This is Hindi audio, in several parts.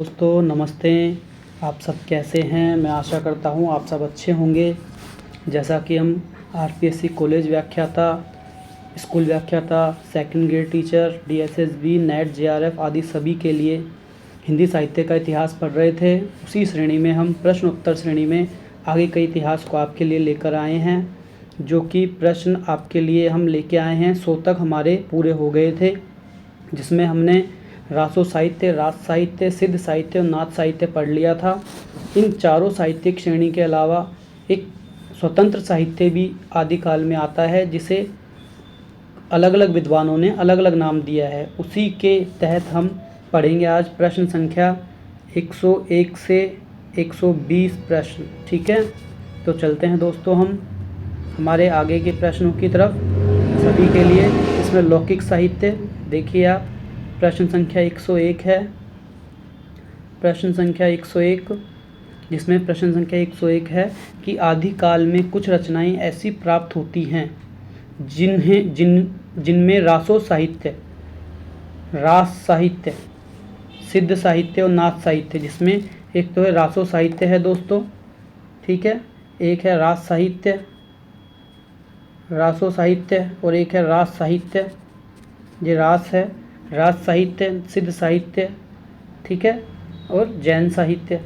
दोस्तों नमस्ते। आप सब कैसे हैं? मैं आशा करता हूँ आप सब अच्छे होंगे। जैसा कि हम आरपीएससी कॉलेज व्याख्याता, स्कूल व्याख्याता, second grade teacher, DSSB, net, JRF आदि सभी के लिए हिंदी साहित्य का इतिहास पढ़ रहे थे, उसी श्रेणी में हम प्रश्न उत्तर श्रेणी में आगे के इतिहास को आपके लिए लेकर आए हैं। जो कि प्रश्न आपके लिए हम लेके आए हैं 100 तक हमारे पूरे हो गए थे, जिसमें हमने रासो साहित्य, रास साहित्य, सिद्ध साहित्य और नाथ साहित्य पढ़ लिया था। इन चारों साहित्यिक श्रेणी के अलावा एक स्वतंत्र साहित्य भी आदिकाल में आता है, जिसे अलग अलग विद्वानों ने अलग अलग नाम दिया है। उसी के तहत हम पढ़ेंगे आज प्रश्न संख्या 101 से 120 प्रश्न। ठीक है, तो चलते हैं दोस्तों हम हमारे आगे के प्रश्नों की तरफ। सभी के लिए इसमें लौकिक साहित्य देखिए आप, प्रश्न संख्या 101 है। प्रश्न संख्या 101, जिसमें प्रश्न संख्या 101 है कि आदिकाल में कुछ रचनाएं ऐसी प्राप्त होती हैं जिनमें रासो साहित्य, रास साहित्य, सिद्ध साहित्य और नाथ साहित्य, जिसमें एक तो है रासो साहित्य है दोस्तों, ठीक है, एक है रास साहित्य, रासो साहित्य, और एक है रास साहित्य। ये रास है, राज साहित्य, सिद्ध साहित्य, ठीक है, और जैन साहित्य,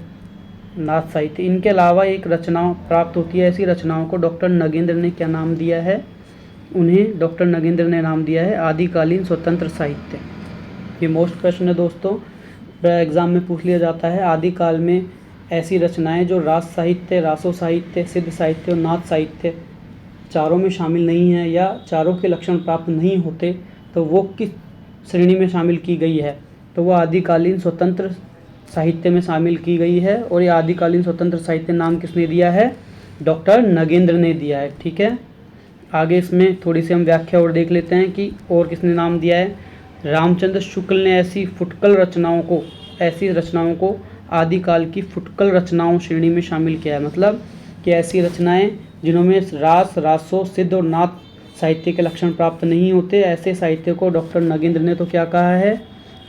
नाथ साहित्य। इनके अलावा एक रचना प्राप्त होती है। ऐसी रचनाओं को डॉक्टर नगेंद्र ने क्या नाम दिया है? उन्हें डॉक्टर नगेंद्र ने नाम दिया है आदिकालीन स्वतंत्र साहित्य। ये मोस्ट क्वेश्चन है दोस्तों, एग्जाम में पूछ लिया जाता है। आदिकाल में ऐसी रचनाएं जो रास साहित्य, रासो साहित्य, सिद्ध साहित्य और नाथ साहित्य चारों में शामिल नहीं है या चारों के लक्षण प्राप्त नहीं होते, तो वो किस श्रेणी में शामिल की गई है? तो वो आदिकालीन स्वतंत्र साहित्य में शामिल की गई है। और ये आदिकालीन स्वतंत्र साहित्य नाम किसने दिया है? डॉक्टर नगेंद्र ने दिया है। ठीक है, आगे इसमें थोड़ी सी हम व्याख्या और देख लेते हैं कि और किसने नाम दिया है। रामचंद्र शुक्ल ने ऐसी रचनाओं को आदिकाल की फुटकल रचनाओं श्रेणी में शामिल किया है। मतलब कि ऐसी रचनाएं जिनमें रास, रासो, सिद्ध और नाथ साहित्य के लक्षण प्राप्त नहीं होते, ऐसे साहित्य को डॉक्टर नगेंद्र ने तो क्या कहा है?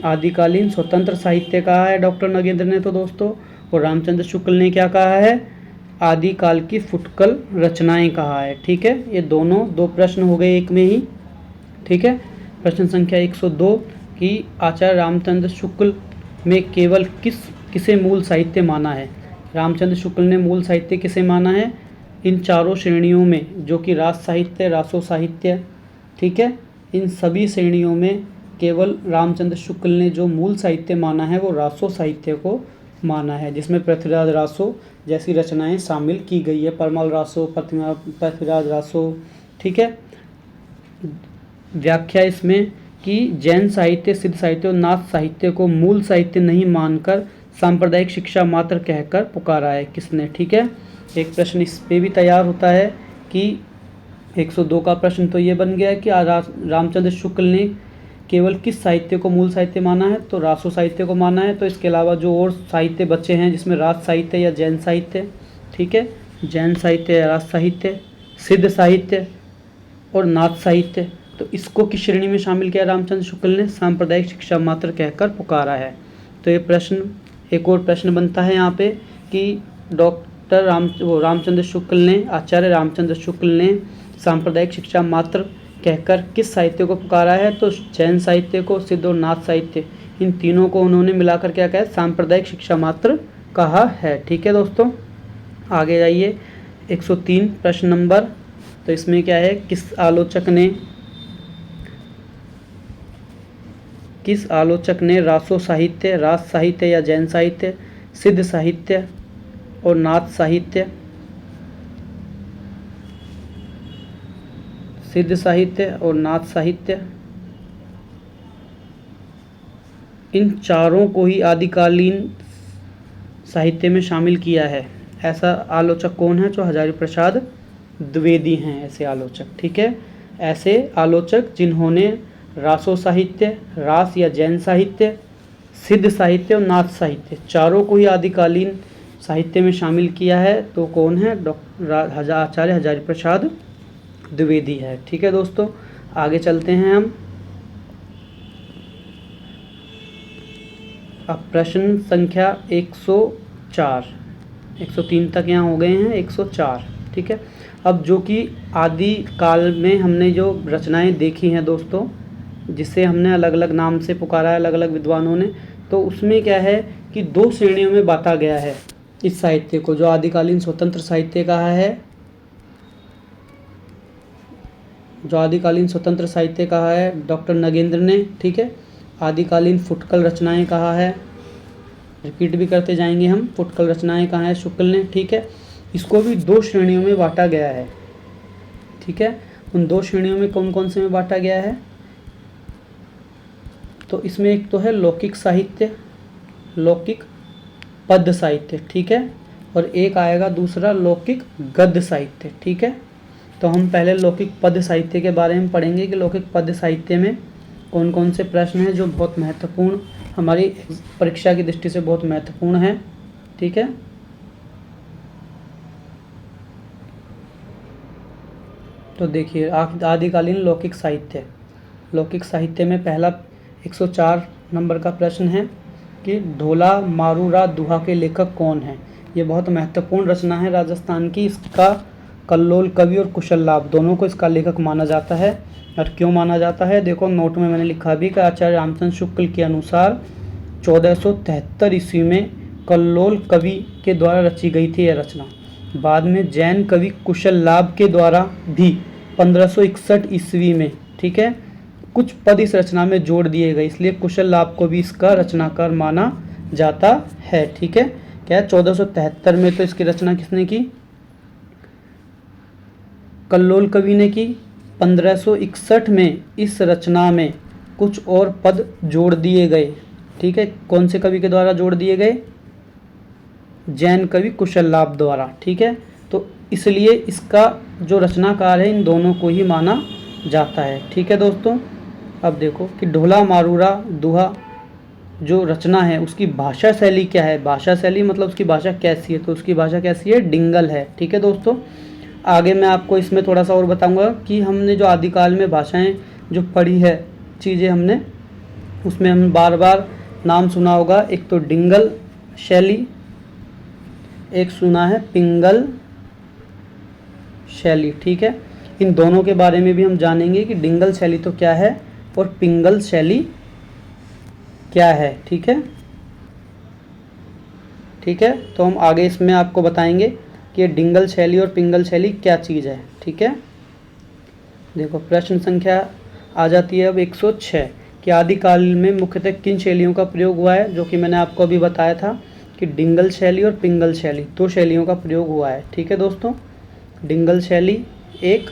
आदिकालीन स्वतंत्र साहित्य कहा है डॉक्टर नगेंद्र ने तो दोस्तों। और रामचंद्र शुक्ल ने क्या कहा है? आदिकाल की फुटकल रचनाएं कहा है। ठीक है, ये दोनों दो प्रश्न हो गए एक में ही। ठीक है, प्रश्न संख्या 102 कि आचार्य रामचंद्र शुक्ल में केवल किसे मूल साहित्य माना है? रामचंद्र शुक्ल ने मूल साहित्य किसे माना है? इन चारों श्रेणियों में, जो कि रास साहित्य, रासो साहित्य, ठीक है, इन सभी श्रेणियों में केवल रामचंद्र शुक्ल ने जो मूल साहित्य माना है वो रासो साहित्य को माना है, जिसमें पृथ्वीराज रासो जैसी रचनाएं शामिल की गई है। परमल रासो, पृथ्वीराज रासो, ठीक है। व्याख्या इसमें कि जैन साहित्य, सिद्ध साहित्य और नाथ साहित्य को मूल साहित्य नहीं मानकर सांप्रदायिक शिक्षा मात्र कहकर पुकारा है। किसने? ठीक है, एक प्रश्न इस पे भी तैयार होता है कि 102 का प्रश्न तो ये बन गया है कि रामचंद्र शुक्ल ने केवल किस साहित्य को मूल साहित्य माना है? तो रासो साहित्य को माना है। तो इसके अलावा जो और साहित्य बचे हैं, जिसमें राज साहित्य या जैन साहित्य, ठीक है, जैन साहित्य या राज साहित्य, सिद्ध साहित्य और नाथ साहित्य, तो इसको किस श्रेणी में शामिल किया रामचंद्र शुक्ल ने? सांप्रदायिक शिक्षा मात्र कहकर पुकारा है। तो ये प्रश्न, एक और प्रश्न बनता है यहाँ पे कि आचार्य रामचंद्र शुक्ल ने सांप्रदायिक शिक्षा मात्र कहकर किस साहित्य को पुकारा है? तो जैन साहित्य को, सिद्ध और नाथ साहित्य, इन तीनों को उन्होंने मिलाकर क्या कहा? सांप्रदायिक शिक्षा मात्र कहा है। ठीक है दोस्तों, आगे जाइए 103 प्रश्न नंबर। तो इसमें क्या है? किस आलोचक ने रासो साहित्य, रास साहित्य या जैन साहित्य, सिद्ध साहित्य और नाथ साहित्य, सिद्ध साहित्य और नाथ साहित्य, इन चारों को ही आदिकालीन साहित्य में शामिल किया है? ऐसा आलोचक कौन है? जो हजारी प्रसाद द्विवेदी हैं ऐसे आलोचक। ठीक है, ऐसे आलोचक जिन्होंने रासो साहित्य, रास या जैन साहित्य, सिद्ध साहित्य और नाथ साहित्य चारों को ही आदिकालीन साहित्य में शामिल किया है, तो कौन है? आचार्य हजारी प्रसाद द्विवेदी है। ठीक है दोस्तों, आगे चलते हैं हम। अब प्रश्न संख्या 104, 103 तक यहाँ हो गए हैं, 104, ठीक है। अब जो कि आदि काल में हमने जो रचनाएं देखी हैं दोस्तों, जिसे हमने अलग अलग नाम से पुकारा है अलग अलग विद्वानों ने, तो उसमें क्या है कि 2 श्रेणियों में बांटा गया है इस साहित्य को, जो आदिकालीन स्वतंत्र साहित्य कहा है, जो आदिकालीन स्वतंत्र साहित्य कहा है डॉक्टर नगेंद्र ने, ठीक है। आदिकालीन फुटकल रचनाएं कहा है, रिपीट भी करते जाएंगे हम, फुटकल रचनाएं कहा है शुक्ल ने, ठीक है। इसको भी 2 श्रेणियों में बांटा गया है, ठीक है। उन 2 श्रेणियों में कौन कौन से में बांटा गया है, तो इसमें एक तो है लौकिक साहित्य, लौकिक पद्य साहित्य, ठीक है, और एक आएगा दूसरा लौकिक गद्य साहित्य, ठीक है। तो हम पहले लौकिक पद्य साहित्य के बारे में पढ़ेंगे कि लौकिक पद्य साहित्य में कौन कौन से प्रश्न हैं जो बहुत महत्वपूर्ण, हमारी परीक्षा की दृष्टि से बहुत महत्वपूर्ण है, ठीक है। तो देखिए आदिकालीन लौकिक साहित्य, लौकिक साहित्य में पहला 104 नंबर का प्रश्न है कि ढोला मारूरा दुहा के लेखक कौन हैं। ये बहुत महत्वपूर्ण रचना है राजस्थान की। इसका कल्लोल कवि और कुशल लाभ दोनों को इसका लेखक माना जाता है। और क्यों माना जाता है, देखो नोट में मैंने लिखा भी कि आचार्य रामचंद्र शुक्ल के अनुसार 1473 ईस्वी में कल्लोल कवि के द्वारा रची गई थी यह रचना। बाद में जैन कवि कुशल लाभ के द्वारा भी 1561 ईस्वी में, ठीक है, कुछ पद इस रचना में जोड़ दिए गए, इसलिए कुशल लाभ को भी इसका रचनाकार माना जाता है, ठीक है। क्या 1473 में तो इसकी रचना किसने की, कल्लोल कवि ने की। 1561 में इस रचना में कुछ और पद जोड़ दिए गए, ठीक है। कौन से कवि के द्वारा जोड़ दिए गए, जैन कवि कुशल लाभ द्वारा, ठीक है। तो इसलिए इसका जो रचनाकार है इन दोनों को ही माना जाता है, ठीक है दोस्तों। अब देखो कि ढोला मारूरा दुहा जो रचना है उसकी भाषा शैली क्या है, भाषा शैली मतलब उसकी भाषा कैसी है, तो उसकी भाषा कैसी है, डिंगल है, ठीक है दोस्तों। आगे मैं आपको इसमें थोड़ा सा और बताऊंगा कि हमने जो आदिकाल में भाषाएं जो पढ़ी है चीज़ें हमने, उसमें हम बार बार नाम सुना होगा, एक तो डिंगल शैली, एक सुना है पिंगल शैली, ठीक है। इन दोनों के बारे में भी हम जानेंगे कि डिंगल शैली तो क्या है और पिंगल शैली क्या है, ठीक है, ठीक है। तो हम आगे इसमें आपको बताएंगे कि डिंगल शैली और पिंगल शैली क्या चीज़ है, ठीक है। देखो प्रश्न संख्या आ जाती है अब 106 कि आदिकाल में मुख्यतः किन शैलियों का प्रयोग हुआ है, जो कि मैंने आपको अभी बताया था कि डिंगल शैली और पिंगल शैली 2 शैलियों का प्रयोग हुआ है, ठीक है दोस्तों। डिंगल शैली एक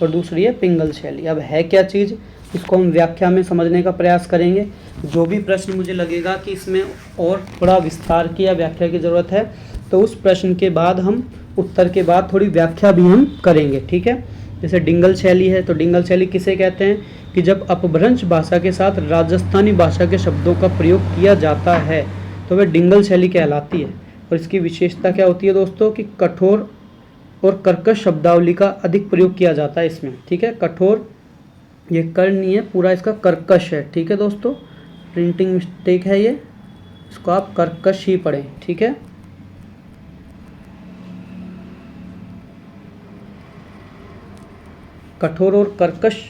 और दूसरी है पिंगल शैली। अब है क्या चीज़, इसको हम व्याख्या में समझने का प्रयास करेंगे। जो भी प्रश्न मुझे लगेगा कि इसमें और थोड़ा विस्तार की या व्याख्या की ज़रूरत है, तो उस प्रश्न के बाद हम उत्तर के बाद थोड़ी व्याख्या भी हम करेंगे, ठीक है। जैसे डिंगल शैली है, तो डिंगल शैली किसे कहते हैं कि जब अपभ्रंश भाषा के साथ राजस्थानी भाषा के शब्दों का प्रयोग किया जाता है तो वह डिंगल शैली कहलाती है। और इसकी विशेषता क्या होती है दोस्तों कि कठोर और कर्कश शब्दावली का अधिक प्रयोग किया जाता है इसमें, ठीक है। कठोर ये कर नहीं है, पूरा इसका कर्कश है, ठीक है दोस्तों, प्रिंटिंग मिस्टेक है ये, इसको आप कर्कश ही पढ़ें, ठीक है। कठोर और कर्कश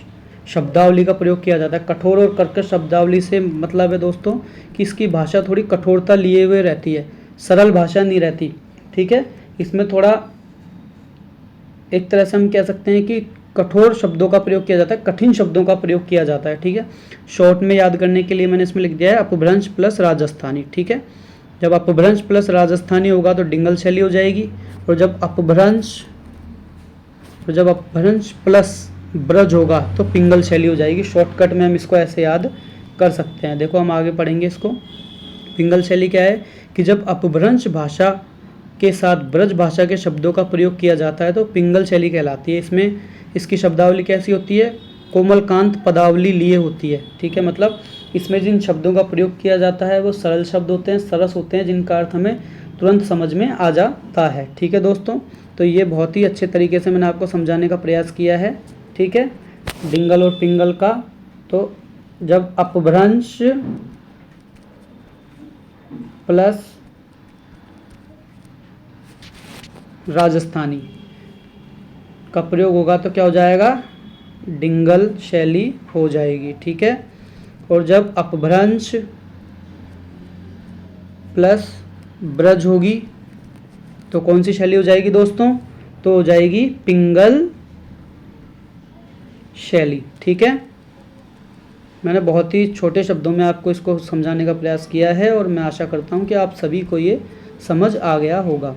शब्दावली का प्रयोग किया जाता है। कठोर और कर्कश शब्दावली से मतलब है दोस्तों कि इसकी भाषा थोड़ी कठोरता लिए हुए रहती है, सरल भाषा नहीं रहती, ठीक है। इसमें थोड़ा एक तरह से हम कह सकते हैं कि कठोर शब्दों का प्रयोग किया जाता है, कठिन शब्दों का प्रयोग किया जाता है, ठीक है। शॉर्ट में याद करने के लिए मैंने इसमें लिख दिया है अपभ्रंश प्लस राजस्थानी, ठीक है। जब अपभ्रंश प्लस राजस्थानी होगा तो डिंगल शैली हो जाएगी, और जब अपभ्रंश प्लस ब्रज होगा तो पिंगल शैली हो जाएगी। शॉर्टकट में हम इसको ऐसे याद कर सकते हैं। देखो हम आगे पढ़ेंगे इसको। पिंगल शैली क्या है कि जब अपभ्रंश भाषा के साथ ब्रज भाषा के शब्दों का प्रयोग किया जाता है तो पिंगल शैली कहलाती है। इसमें इसकी शब्दावली कैसी होती है, कोमलकांत पदावली लिए होती है, ठीक है। मतलब इसमें जिन शब्दों का प्रयोग किया जाता है वो सरल शब्द होते हैं, सरस होते हैं, जिनका अर्थ हमें तुरंत समझ में आ जाता है, ठीक है दोस्तों। तो ये बहुत ही अच्छे तरीके से मैंने आपको समझाने का प्रयास किया है, ठीक है, डिंगल और पिंगल का। तो जब अपभ्रंश प्लस राजस्थानी का प्रयोग होगा तो क्या हो जाएगा, डिंगल शैली हो जाएगी। ठीक है। और जब अपभ्रंश प्लस ब्रज होगी तो कौन सी शैली हो जाएगी दोस्तों, तो हो जाएगी पिंगल शैली। ठीक है। मैंने बहुत ही छोटे शब्दों में आपको इसको समझाने का प्रयास किया है और मैं आशा करता हूँ कि आप सभी को ये समझ आ गया होगा।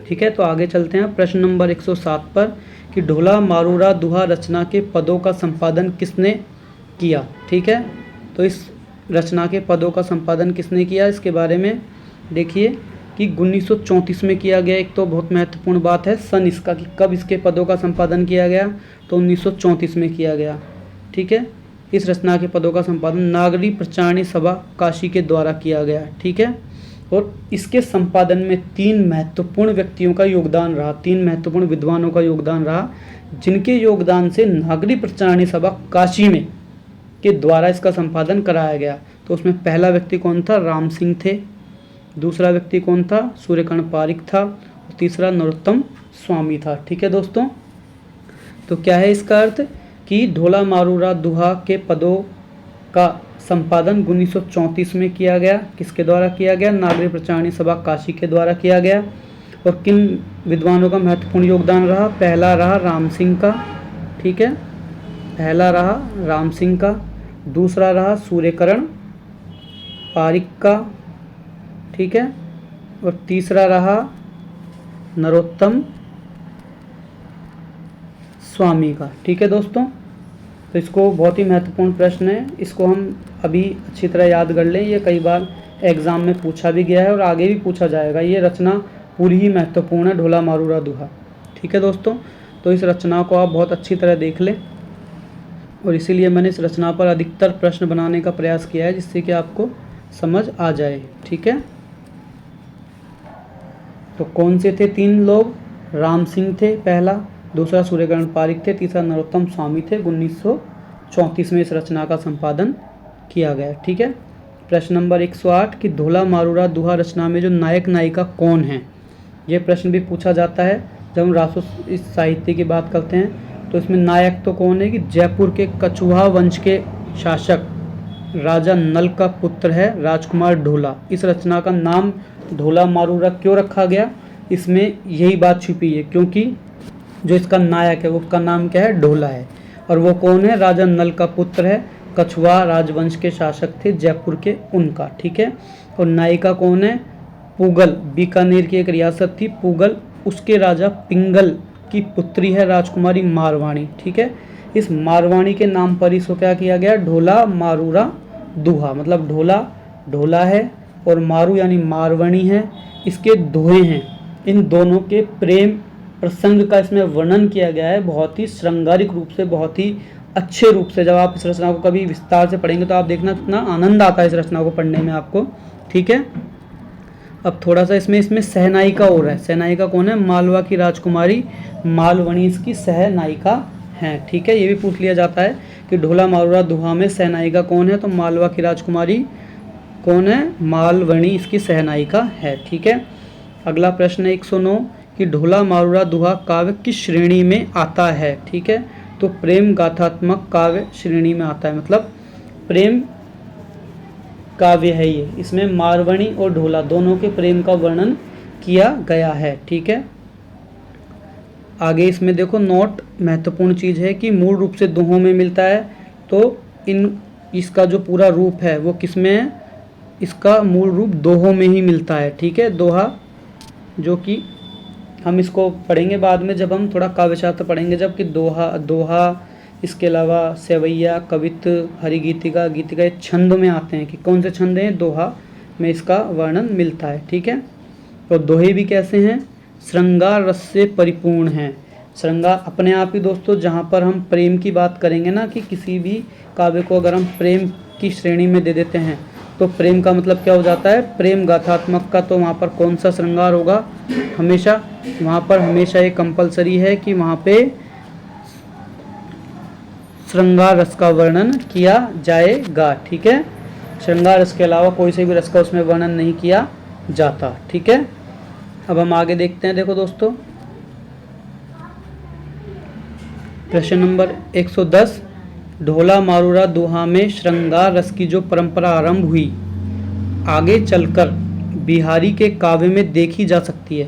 ठीक है। तो आगे चलते हैं प्रश्न नंबर 107 पर कि ढोला मारूरा दुहा रचना के पदों का संपादन किसने किया। ठीक है। तो इस रचना के पदों का संपादन किसने किया, इसके बारे में देखिए कि 1934 में किया गया। एक तो बहुत महत्वपूर्ण बात है सन इसका कि कब इसके पदों का संपादन किया गया, तो 1934 में किया गया। ठीक है। इस रचना के पदों का संपादन नागरी प्रचारणी सभा काशी के द्वारा किया गया। ठीक है। और इसके संपादन में 3 महत्वपूर्ण व्यक्तियों का योगदान रहा, 3 महत्वपूर्ण विद्वानों का योगदान रहा, जिनके योगदान से नागरी प्रचारणी सभा काशी में के द्वारा इसका संपादन कराया गया। तो उसमें पहला व्यक्ति कौन था, राम सिंह थे। दूसरा व्यक्ति कौन था, सूर्यकर्ण पारिक था। और तीसरा नरोत्तम स्वामी था। ठीक है दोस्तों। तो क्या है इसका अर्थ कि ढोला मारूरा दुहा के पदों का संपादन 1934 में किया गया। किसके द्वारा किया गया, नागरी प्रचारणी सभा काशी के द्वारा किया गया। और किन विद्वानों का महत्वपूर्ण योगदान रहा, पहला रहा राम सिंह का। ठीक है। पहला रहा राम सिंह का, दूसरा रहा सूर्यकर्ण पारिक का। ठीक है। और तीसरा रहा नरोत्तम स्वामी का। ठीक है दोस्तों। तो इसको बहुत ही महत्वपूर्ण प्रश्न है, इसको हम अभी अच्छी तरह याद कर लें। ये कई बार एग्ज़ाम में पूछा भी गया है और आगे भी पूछा जाएगा। ये रचना पूरी ही महत्वपूर्ण है, ढोला मारूरा दुहा। ठीक है दोस्तों। तो इस रचना को आप बहुत अच्छी तरह देख लें और इसीलिए मैंने इस रचना पर अधिकतर प्रश्न बनाने का प्रयास किया है, जिससे कि आपको समझ आ जाए। ठीक है। तो कौन से थे 3 लोग, राम सिंह थे पहला, दूसरा सूर्यकर्ण पारिक थे, तीसरा नरोत्तम स्वामी थे। 1934 में इस रचना का संपादन किया गया। ठीक है। प्रश्न नंबर 108 कि ढोला मारूरा दुहा रचना में जो नायक नायिका कौन है, ये प्रश्न भी पूछा जाता है जब हम रासो इस साहित्य की बात करते हैं। तो इसमें नायक तो कौन है कि जयपुर के कछुआ वंश के शासक राजा नल का पुत्र है राजकुमार ढोला। इस रचना का नाम ढोला मारूरा क्यों रखा गया, इसमें यही बात छुपी है, क्योंकि जो इसका नायक है वो उसका नाम क्या है, ढोला है। और वो कौन है, राजा नल का पुत्र है, कछुआ राजवंश के शासक थे जयपुर के उनका। ठीक है। और नायिका कौन है, पूगल, बीकानेर की एक रियासत थी पूगल, उसके राजा पिंगल की पुत्री है राजकुमारी मारवाणी। ठीक है। इस मारवाणी के नाम पर इसको क्या किया गया, ढोला मारूरा दुहा। मतलब ढोला ढोला है और मारू यानी मारवाणी है, इसके दोहे हैं। इन दोनों के प्रेम प्रसंग का इसमें वर्णन किया गया है, बहुत ही श्रृंगारिक रूप से, बहुत ही अच्छे रूप से। जब आप इस रचना को कभी विस्तार से पढ़ेंगे तो आप देखना कितना आनंद आता है इस रचना को पढ़ने में आपको। ठीक है। अब थोड़ा सा इसमें सहनायिका हो रहा है। सहनायिका कौन है, मालवा की राजकुमारी मालवणी इसकी सहनायिका है। ठीक है। ये भी पूछ लिया जाता है कि ढोला मारूरा दुहा में सहनायिका कौन है, तो मालवा की राजकुमारी कौन है, मालवणी इसकी सहनायिका है। ठीक है। अगला प्रश्न है 109 कि ढोला मारूरा दुहा काव्य किस श्रेणी में आता है। ठीक है। तो प्रेम गाथात्मक काव्य श्रेणी में आता है, मतलब प्रेम काव्य है ये। इसमें मारवाणी और ढोला दोनों के प्रेम का वर्णन किया गया है। ठीक है। आगे इसमें देखो नोट, महत्वपूर्ण चीज है कि मूल रूप से दोहों में मिलता है। तो इसका जो पूरा रूप है वो किसमें है, इसका मूल रूप दोहों में ही मिलता है। ठीक है। दोहा, जो कि हम इसको पढ़ेंगे बाद में जब हम थोड़ा काव्यशास्त्र पढ़ेंगे, जबकि दोहा इसके अलावा सेवैया, कवित्त, हरिगीतिका, गीतिका ये छंद में आते हैं कि कौन से छंद हैं, दोहा में इसका वर्णन मिलता है। ठीक है। तो दोहे भी कैसे हैं, श्रृंगार रस से परिपूर्ण हैं। श्रृंगार अपने आप ही दोस्तों, जहाँ पर हम प्रेम की बात करेंगे ना, कि किसी भी काव्य को अगर हम प्रेम की श्रेणी में दे देते हैं तो प्रेम का मतलब क्या हो जाता है, प्रेम गाथात्मक का। तो वहाँ पर कौन सा श्रृंगार होगा, हमेशा वहाँ पर हमेशा ये कंपलसरी है कि वहाँ पे श्रृंगार रस का वर्णन किया जाएगा। ठीक है। श्रृंगार रस के अलावा कोई से भी रस का उसमें वर्णन नहीं किया जाता। ठीक है, अब हम आगे देखते हैं। देखो दोस्तों, प्रश्न नंबर 110, ढोला मारूरा दोहा में श्रृंगार रस की जो परंपरा आरंभ हुई आगे चलकर बिहारी के काव्य में देखी जा सकती है।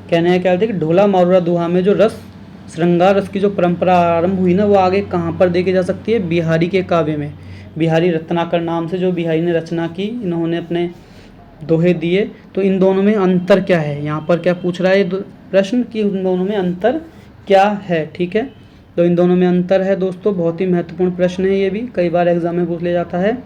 कहने का क्या है कि ढोला मारूरा दोहा में जो रस श्रृंगार रस की जो परंपरा आरंभ हुई ना, वो आगे कहाँ पर देखी जा सकती है? बिहारी के काव्य में। बिहारी रत्नाकर नाम से जो बिहारी ने रचना की, इन्होंने अपने दोहे दिए। तो इन दोनों में अंतर क्या है? यहाँ पर क्या पूछ रहा है प्रश्न कि इन दोनों में अंतर क्या है। ठीक है, तो इन दोनों में अंतर है दोस्तों, बहुत ही महत्वपूर्ण प्रश्न है ये भी, कई बार एग्जाम में पूछ लिया जाता है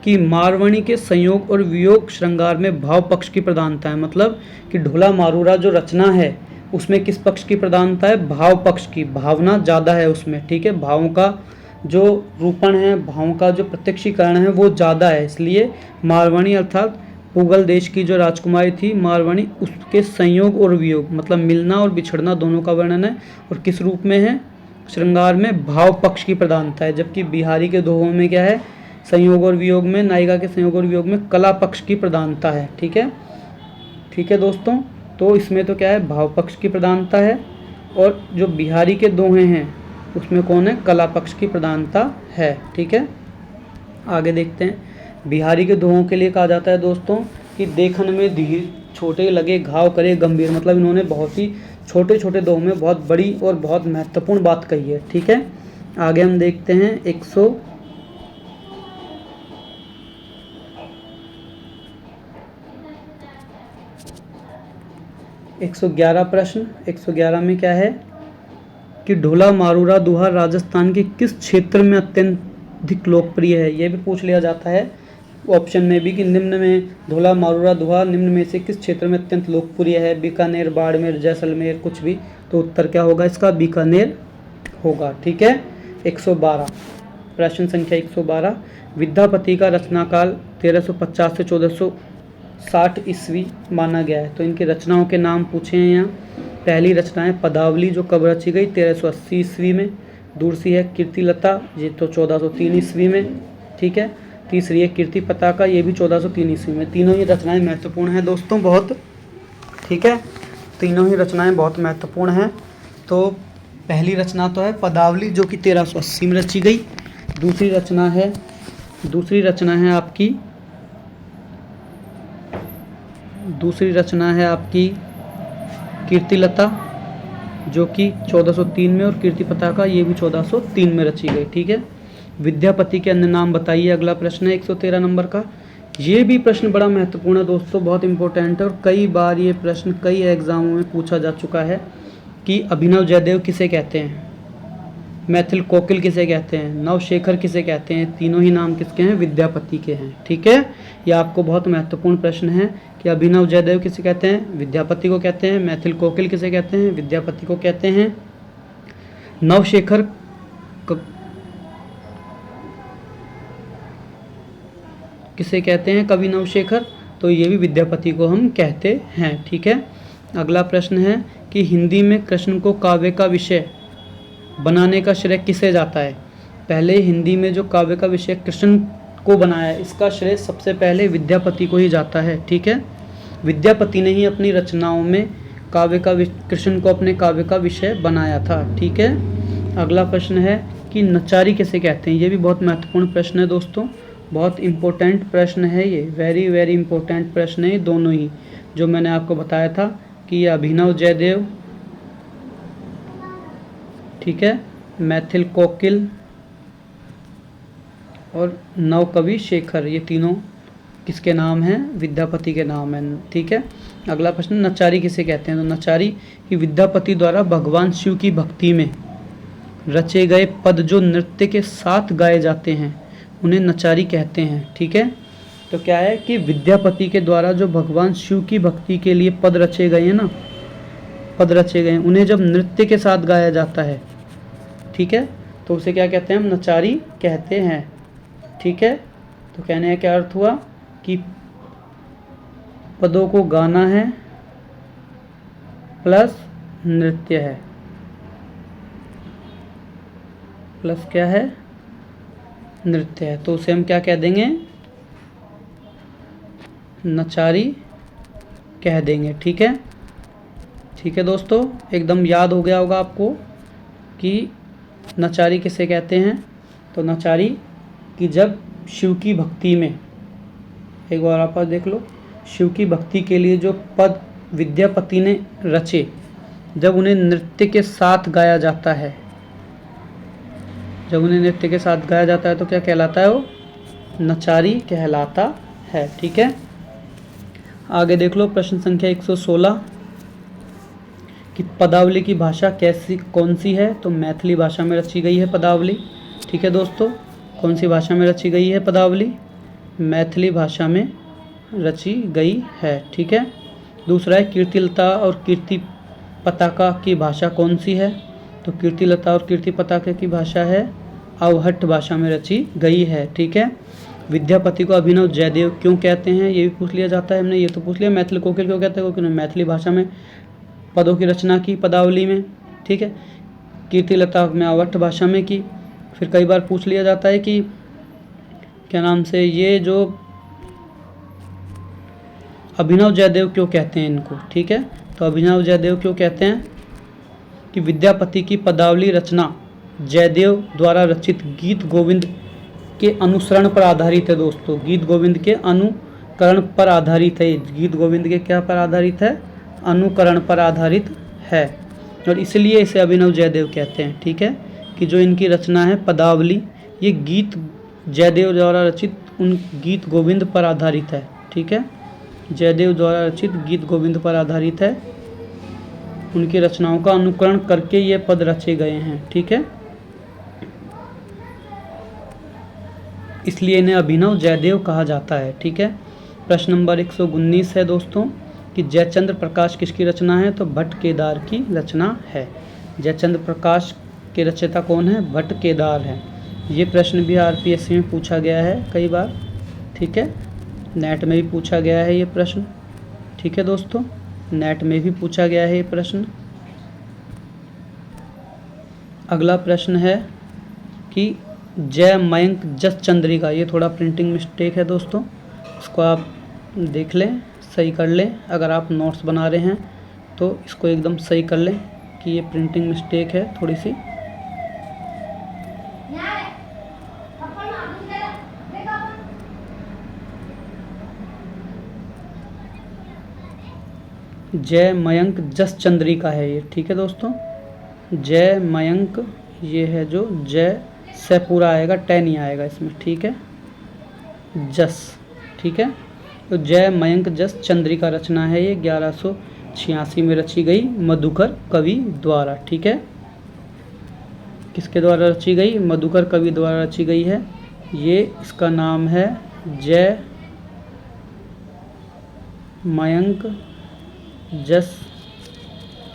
कि मारवाणी के संयोग और वियोग श्रृंगार में भाव पक्ष की प्रधानता है। मतलब कि ढोला मारूरा जो रचना है उसमें किस पक्ष की प्रधानता है? भाव पक्ष की, भावना ज़्यादा है उसमें। ठीक है, भावों का जो रूपण है, भावों का जो प्रत्यक्षीकरण है वो ज़्यादा है, इसलिए मारवाणी अर्थात पुगल देश की जो राजकुमारी थी मारवाणी, उसके संयोग और वियोग मतलब मिलना और बिछड़ना दोनों का वर्णन है। और किस रूप में है? श्रृंगार में भाव पक्ष की प्रधानता है, जबकि बिहारी के दोहों में क्या है? संयोग और वियोग में, नायिका के संयोग और वियोग में कला पक्ष की प्रधानता है। ठीक है, ठीक है दोस्तों, तो इसमें तो क्या है? भाव पक्ष की प्रधानता है, और जो बिहारी के दोहे हैं उसमें कौन है? कला पक्ष की प्रधानता है। ठीक है, आगे देखते हैं। बिहारी के दोहों के लिए कहा जाता है दोस्तों कि देखन में धीर छोटे लगे घाव करे गंभीर। मतलब इन्होंने बहुत ही छोटे छोटे दोहों में बहुत बड़ी और बहुत महत्वपूर्ण बात कही है। ठीक है, आगे हम देखते हैं 111 प्रश्न। 111 में क्या है कि ढोला मारूरा दोहा राजस्थान के किस क्षेत्र में अत्यधिक लोकप्रिय है? यह भी पूछ लिया जाता है ऑप्शन में भी कि निम्न में ढोला मारूरा दोहा निम्न में से किस क्षेत्र में अत्यंत लोकप्रिय है? बीकानेर, बाड़मेर, जैसलमेर, कुछ भी। तो उत्तर क्या होगा इसका? बीकानेर होगा। ठीक है, 112 प्रश्न संख्या 112, विद्यापति का रचनाकाल 1350 से 1460 ईस्वी माना गया है। तो इनकी रचनाओं के नाम पूछे हैं यहाँ। पहली रचना है पदावली, जो कब रची गई? 1380 ईस्वी में। दूसरी है कीर्तिलता, ये तो 1403 ईस्वी में। ठीक है, तीसरी है कीर्ति पताका, ये भी 1403 ईस्वी में। तीनों ही रचनाएं महत्वपूर्ण हैं दोस्तों बहुत। ठीक है, तीनों ही रचनाएं बहुत महत्वपूर्ण हैं। तो पहली रचना तो है पदावली, जो कि 1380 में रची गई। दूसरी रचना है आपकी कीर्तिलता, जो कि 1403 में, और कीर्ति पताका ये भी 1403 में रची गई। ठीक है, विद्यापति के अन्य नाम बताइए, अगला प्रश्न है 113 नंबर का। ये भी प्रश्न बड़ा महत्वपूर्ण है दोस्तों, बहुत इंपॉर्टेंट है, और कई बार ये प्रश्न कई एग्जामों में पूछा जा चुका है कि अभिनव जयदेव किसे कहते हैं, मैथिल कोकिल किसे कहते हैं, नवशेखर किसे कहते हैं। तीनों ही नाम किसके हैं? विद्यापति के हैं। ठीक है, यह आपको बहुत महत्वपूर्ण प्रश्न है कि अभिनव जयदेव किसे कहते हैं? विद्यापति को कहते हैं। मैथिल कोकिल किसे कहते हैं? विद्यापति को कहते हैं। नवशेखर किसे कहते हैं? कवि नवशेखर, तो ये भी विद्यापति को हम कहते हैं। ठीक है, अगला प्रश्न है कि हिंदी में कृष्ण को काव्य का विषय बनाने का श्रेय किसे जाता है? पहले हिंदी में जो काव्य का विषय कृष्ण को बनाया, इसका श्रेय सबसे पहले विद्यापति को ही जाता है। ठीक है, विद्यापति ने ही अपनी रचनाओं में कृष्ण को अपने काव्य का विषय बनाया था। ठीक है, अगला प्रश्न है कि नचारी किसे कहते हैं? ये भी बहुत महत्वपूर्ण प्रश्न है दोस्तों, बहुत इम्पोर्टेंट प्रश्न है ये, वेरी वेरी इम्पोर्टेंट प्रश्न है दोनों ही, जो मैंने आपको बताया था कि ये अभिनव जयदेव, ठीक है, मैथिल कोकिल और नवकवि शेखर, ये तीनों किसके नाम हैं? विद्यापति के नाम हैं। ठीक है, अगला प्रश्न, नचारी किसे कहते हैं? तो नचारी कि विद्यापति द्वारा भगवान शिव की भक्ति में रचे गए पद जो नृत्य के साथ गाए जाते हैं उन्हें नचारी कहते हैं। ठीक है, तो क्या है कि विद्यापति के द्वारा जो भगवान शिव की भक्ति के लिए पद रचे गए हैं ना, पद रचे गए हैं, उन्हें जब नृत्य के साथ गाया जाता है, ठीक है, तो उसे क्या कहते हैं? हम नचारी कहते हैं। ठीक है, तो कहने का क्या अर्थ हुआ कि पदों को गाना है प्लस नृत्य है, प्लस क्या है? नृत्य है, तो उसे हम क्या कह देंगे? नचारी कह देंगे। ठीक है, ठीक है दोस्तों, एकदम याद हो गया होगा आपको कि नचारी किसे कहते हैं। तो नचारी कि जब शिव की भक्ति में, एक बार आप देख लो, शिव की भक्ति के लिए जो पद विद्यापति ने रचे, जब उन्हें नृत्य के साथ गाया जाता है, जब उन्हें नृत्य के साथ गाया जाता है तो क्या कहलाता है वो, नचारी कहलाता है। ठीक है, आगे देख लो प्रश्न संख्या 116 कि पदावली की भाषा कौन सी है। तो मैथिली भाषा में रची गई है पदावली। ठीक है दोस्तों, कौन सी भाषा में रची गई है पदावली, मैथिली भाषा में रची गई है। ठीक है, दूसरा है कीर्तिलता और कीर्ति पताका की भाषा कौन सी है। तो कीर्तिलता और कीर्ति पताका की भाषा है अवहट्ट भाषा में रची गई है। ठीक है, विद्यापति को अभिनव जयदेव क्यों कहते हैं, ये भी पूछ लिया जाता है। हमने ये तो पूछ लिया मैथिली कोकिल क्यों कहते हैं, क्योंकि उन्होंने मैथिली भाषा में पदों की रचना की पदावली में। ठीक है, कीर्तिलता में अवहट्ट भाषा में की। फिर कई बार पूछ लिया जाता है कि क्या नाम से, ये जो अभिनव जयदेव क्यों कहते हैं इनको। ठीक है, तो अभिनव जयदेव क्यों कहते हैं कि विद्यापति की पदावली रचना जयदेव द्वारा रचित गीत गोविंद के अनुसरण पर आधारित है। दोस्तों, गीत गोविंद के अनुकरण पर आधारित है। गीत गोविंद के क्या पर आधारित है, अनुकरण पर आधारित है, और इसलिए इसे अभिनव जयदेव कहते हैं। ठीक है, कि जो इनकी रचना है पदावली, ये गीत जयदेव द्वारा रचित उन गीत गोविंद पर आधारित है। ठीक है, जयदेव द्वारा रचित गीत गोविंद पर आधारित है, उनकी रचनाओं का अनुकरण करके ये पद रचे गए हैं। ठीक है, इसलिए इन्हें अभिनव जयदेव कहा जाता है। ठीक है, प्रश्न नंबर 119 है दोस्तों कि जयचंद्र प्रकाश किसकी रचना है। तो भट्ट केदार की रचना है। जयचंद्र प्रकाश के रचयिता कौन है, भट्ट केदार है। ये प्रश्न भी आरपीएससी में पूछा गया है कई बार। ठीक है, नेट में भी पूछा गया है ये प्रश्न। ठीक है दोस्तों, नेट में भी पूछा गया है ये प्रश्न। अगला प्रश्न है कि जय मयंक जस चंद्रिका, ये थोड़ा प्रिंटिंग मिस्टेक है दोस्तों, इसको आप देख लें, सही कर लें। अगर आप नोट्स बना रहे हैं तो इसको एकदम सही कर लें कि ये प्रिंटिंग मिस्टेक है थोड़ी सी। जय मयंक जस चंद्रिका है ये। ठीक है दोस्तों, जय मयंक, ये है जो जय से पूरा आएगा, टे नहीं आएगा इसमें। ठीक है, जस। ठीक है, तो जय मयंक जस चंद्रिका रचना है ये 1186 में रची गई मधुकर कवि द्वारा। ठीक है, किसके द्वारा रची गई, मधुकर कवि द्वारा रची गई है। ये इसका नाम है जय मयंक जस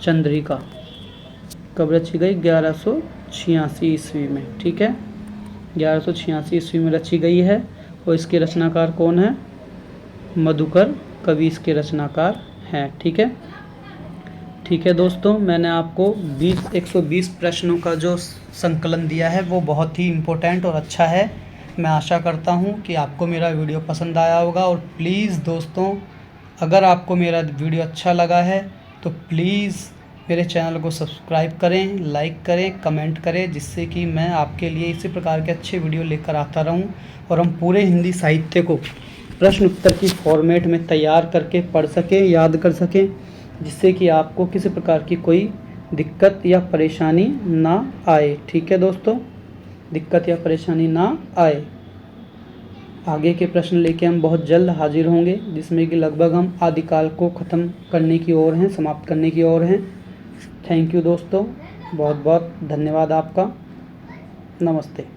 चंद्रिका। कब रची गई, 1186 ईस्वी में। ठीक है, 1186 ईस्वी में रची गई है, और इसके रचनाकार कौन है, मधुकर कवि इसके रचनाकार हैं। ठीक है, ठीक है दोस्तों, मैंने आपको 120 प्रश्नों का जो संकलन दिया है वो बहुत ही इम्पोर्टेंट और अच्छा है। मैं आशा करता हूँ कि आपको मेरा वीडियो पसंद आया होगा। और प्लीज़ दोस्तों, अगर आपको मेरा वीडियो अच्छा लगा है तो प्लीज़ मेरे चैनल को सब्सक्राइब करें, लाइक करें, कमेंट करें, जिससे कि मैं आपके लिए इसी प्रकार के अच्छे वीडियो लेकर आता रहूं और हम पूरे हिंदी साहित्य को प्रश्न उत्तर की फॉर्मेट में तैयार करके पढ़ सकें, याद कर सकें, जिससे कि आपको किसी प्रकार की कोई दिक्कत या परेशानी ना आए। ठीक है दोस्तों, दिक्कत या परेशानी ना आए। आगे के प्रश्न लेके हम बहुत जल्द हाजिर होंगे, जिसमें कि लगभग हम आदिकाल को ख़त्म करने की ओर हैं, समाप्त करने की ओर हैं। थैंक यू दोस्तों, बहुत बहुत धन्यवाद आपका। नमस्ते।